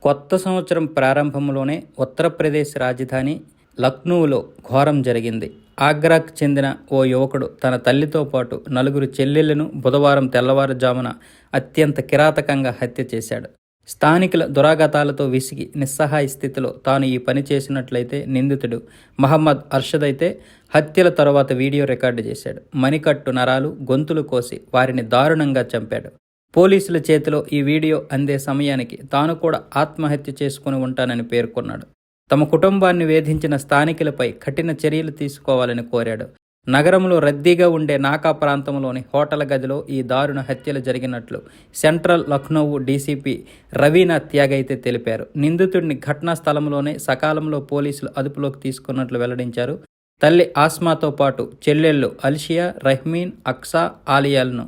కొత్త సంవత్సరం ప్రారంభంలోనే ఉత్తరప్రదేశ్ రాజధాని లక్నోలో ఘోరం జరిగింది. ఆగ్రాకు చెందిన ఓ యువకుడు తన తల్లితో పాటు నలుగురు చెల్లెళ్లను బుధవారం తెల్లవారుజామున అత్యంత కిరాతకంగా హత్య చేశాడు. స్థానికుల దురాఘాతాలతో విసిగి నిస్సహాయ స్థితిలో తాను ఈ పని చేసినట్లయితే నిందితుడు మహమ్మద్ అర్షద్ అయితే హత్యల తరువాత వీడియో రికార్డు చేశాడు. మణికట్టు నరాలు, గొంతులు కోసి వారిని దారుణంగా చంపాడు. పోలీసుల చేతిలో ఈ వీడియో అందే సమయానికి తాను కూడా ఆత్మహత్య చేసుకుని ఉంటానని పేర్కొన్నాడు. తమ కుటుంబాన్ని వేధించిన స్థానికులపై కఠిన చర్యలు తీసుకోవాలని కోరాడు. నగరంలో రద్దీగా ఉండే నాకా ప్రాంతంలోని హోటల్ గదిలో ఈ దారుణ హత్యలు జరిగినట్లు సెంట్రల్ లక్నో డీసీపీ రవీనా త్యాగ్ అయితే తెలిపారు. నిందితుడిని ఘటనా స్థలంలోనే సకాలంలో పోలీసులు అదుపులోకి తీసుకున్నట్లు వెల్లడించారు. తల్లి ఆస్మాతో పాటు చెల్లెళ్ళు అల్షియా, రహ్మీన్, అక్సా, ఆలియాలను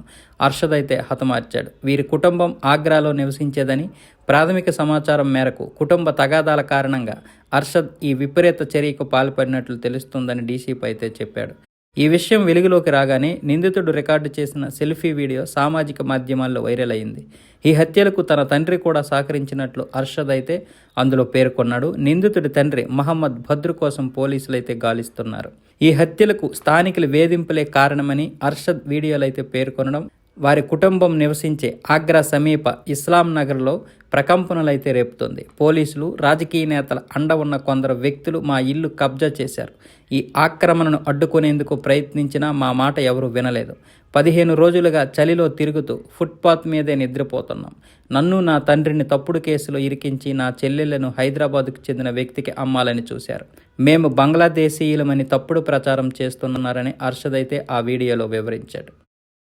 అర్షద్ అయితే హతమార్చాడు. వీరి కుటుంబం ఆగ్రాలో నివసించేదని ప్రాథమిక సమాచారం మేరకు కుటుంబ తగాదాల కారణంగా అర్షద్ ఈ విపరీత చర్యకు పాల్పడినట్లు తెలుస్తుందని డీసీపీ అయితే చెప్పాడు. ఈ విషయం వెలుగులోకి రాగానే నిందితుడు రికార్డు చేసిన సెల్ఫీ వీడియో సామాజిక మాధ్యమాల్లో వైరల్ అయింది. ఈ హత్యలకు తన తండ్రి కూడా సహకరించినట్లు అర్షద్ అయితే అందులో పేర్కొన్నాడు. నిందితుడి తండ్రి మహమ్మద్ భద్రు కోసం పోలీసులు అయితే గాలిస్తున్నారు. ఈ హత్యలకు స్థానికుల వేధింపులే కారణమని అర్షద్ వీడియోలు అయితే పేర్కొనడం వారి కుటుంబం నివసించే ఆగ్రా సమీప ఇస్లాం నగర్లో ప్రకంపనలైతే రేపుతోంది. పోలీసులు, రాజకీయ నేతల అండ ఉన్న కొందరు వ్యక్తులు మా ఇల్లు కబ్జా చేశారు. ఈ ఆక్రమణను అడ్డుకునేందుకు ప్రయత్నించినా మా మాట ఎవరూ వినలేదు. 15 రోజులుగా చలిలో తిరుగుతూ ఫుట్పాత్ మీదే నిద్రపోతున్నాం. నన్ను, నా తండ్రిని తప్పుడు కేసులో ఇరికించి నా చెల్లెళ్లను హైదరాబాద్కు చెందిన వ్యక్తికి అమ్మాలని చూశారు. మేము బంగ్లాదేశీయులమని తప్పుడు ప్రచారం చేస్తున్నారని అర్షద్ అయితే ఆ వీడియోలో వివరించాడు.